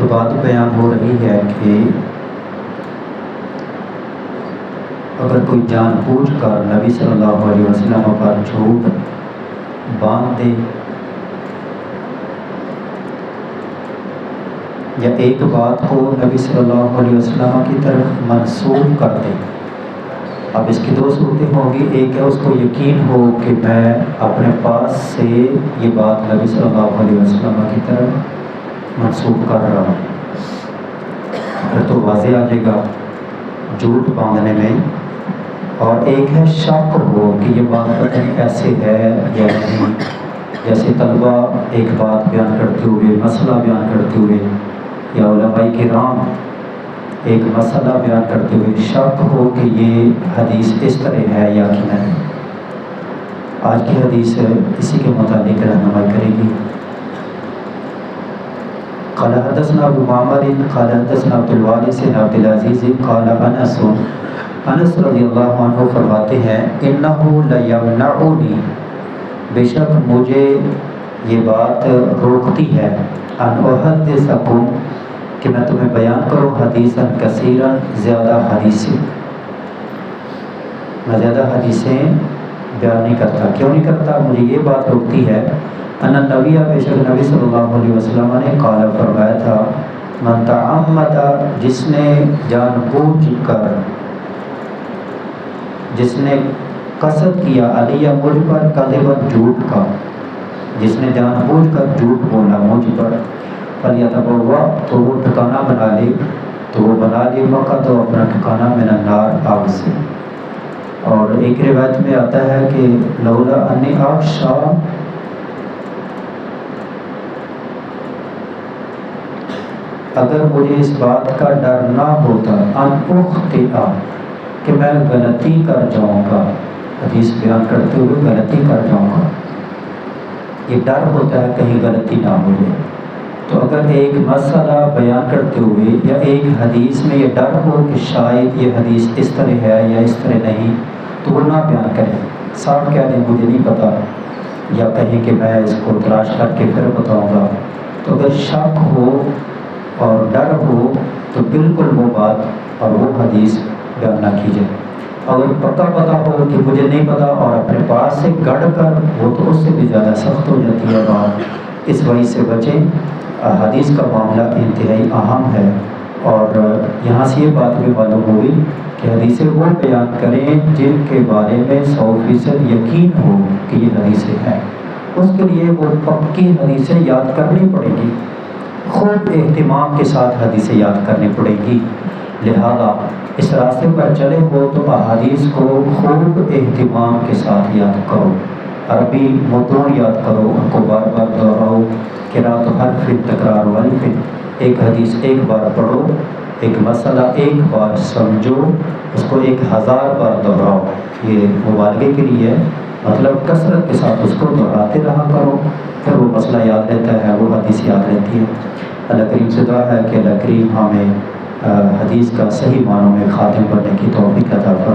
تو بات بیان ہو رہی ہے کہ اگر کوئی جان بوجھ کر نبی صلی اللہ علیہ وسلم پر جھوٹ باندھ دے یا ایک بات کو نبی صلی اللہ علیہ وسلم کی طرف منسوب کر دے. اب اس کی دو صورتیں ہوں گی. ایک ہے اس کو یقین ہو کہ میں اپنے پاس سے یہ بات نبی صلی اللہ علیہ وسلم کی طرف منسوب کر رہا ہوں، پھر تو واضح آ جائے گا جھوٹ باندھنے میں. اور ایک ہے شک ہو کہ یہ بات پتہ نہیں ایسے ہے یا نہیں. جیسے طلبہ ایک بات بیان کرتے ہوئے، مسئلہ بیان کرتے ہوئے، یا علماء کرام ایک مسئلہ بیان کرتے ہوئے شک ہو کہ یہ حدیث اس طرح ہے یا کہ نہیں. آج کی حدیث اسی کے متعلق رہنمائی کرے گی. قال حدثنا ابو معمر قال حدثنا عبد الوارث بن عبد العزيز قال انس رضی اللہ عنہ فرماتے ہیں انه لیمنعنی، بے شک مجھے یہ بات روکتی ہے، ان احدثکم، کہ میں تمہیں بیان کروں حدیثا کثیرا، زیادہ حدیثیں. میں زیادہ حدیثیں بیان نہیں کرتا. کیوں نہیں کرتا؟ مجھے یہ بات روکتی ہے ان النبی، بے شک نبی صلی اللہ علیہ وسلم نے قال فرمایا تھا، من تعمد، جس نے جان بوجھ کر، جس نے قصد کیا، علی مجھ پر، کذبا جھوٹ کا، جس نے جان بوجھ کر جھوٹ بولا مجھ پر، فلیتبوا، تو وہ ٹھکانہ بنا لے، تو وہ بنا لے مقعدہ، اپنا ٹھکانہ من النار، آگ سے. اور ایک روایت میں آتا ہے کہ لولا انی اخشی، اگر مجھے اس بات کا ڈر نہ ہوتا، ان اخطئ، کہ میں غلطی کر جاؤں گا، حدیث بیان کرتے ہوئے غلطی کر جاؤں گا، یہ ڈر ہوتا ہے کہیں غلطی نہ ہو جائے. تو اگر ایک مسئلہ بیان کرتے ہوئے یا ایک حدیث میں یہ ڈر ہو کہ شاید یہ حدیث اس طرح ہے یا اس طرح نہیں، تو وہ نہ بیان کریں. صاحب کہہ دیں مجھے نہیں پتا، یا کہیں کہ میں اس کو تلاش کر کے پھر بتاؤں گا. تو اگر شک ہو اور ڈر ہو تو بالکل وہ بات اور وہ حدیث بیان نہ کیجیے. اگر پتہ ہو کہ مجھے نہیں پتا اور اپنے پاس سے گڑ کر، وہ تو اس سے بھی زیادہ سخت ہو جاتی ہے بات. اس وجہ سے بچیں. حدیث کا معاملہ انتہائی اہم ہے. اور یہاں سے یہ بات بھی معلوم ہوئی کہ حدیثیں وہ بیان کریں جن کے بارے میں 100% یقین ہو کہ یہ حدیثیں ہیں. اس کے لیے وہ پکی حدیثیں یاد کرنی پڑیں گی، خوب اہتمام کے ساتھ حدیثیں یاد کرنی پڑیں گی. لہذا اس راستے پر چلے ہو تو احادیث کو خوب اہتمام کے ساتھ یاد کرو، عربی متون یاد کرو، ان کو بار بار دہراؤ. قرأۃ حرف تکرار والف، ایک حدیث ایک بار پڑھو، ایک مسئلہ ایک بار سمجھو، اس کو 1000 بار دہراؤ. یہ مبالغے کے لیے، مطلب کثرت کے ساتھ اس کو دہراتے رہا کرو، پھر وہ مسئلہ یاد رہتا ہے، وہ حدیث یاد رہتی ہے. اللہ کریم سے دعا ہے کہ اللہ کریم ہمیں حدیث کا صحیح معنوں میں خاتم کرنے کی توفیق عطا فرمائے.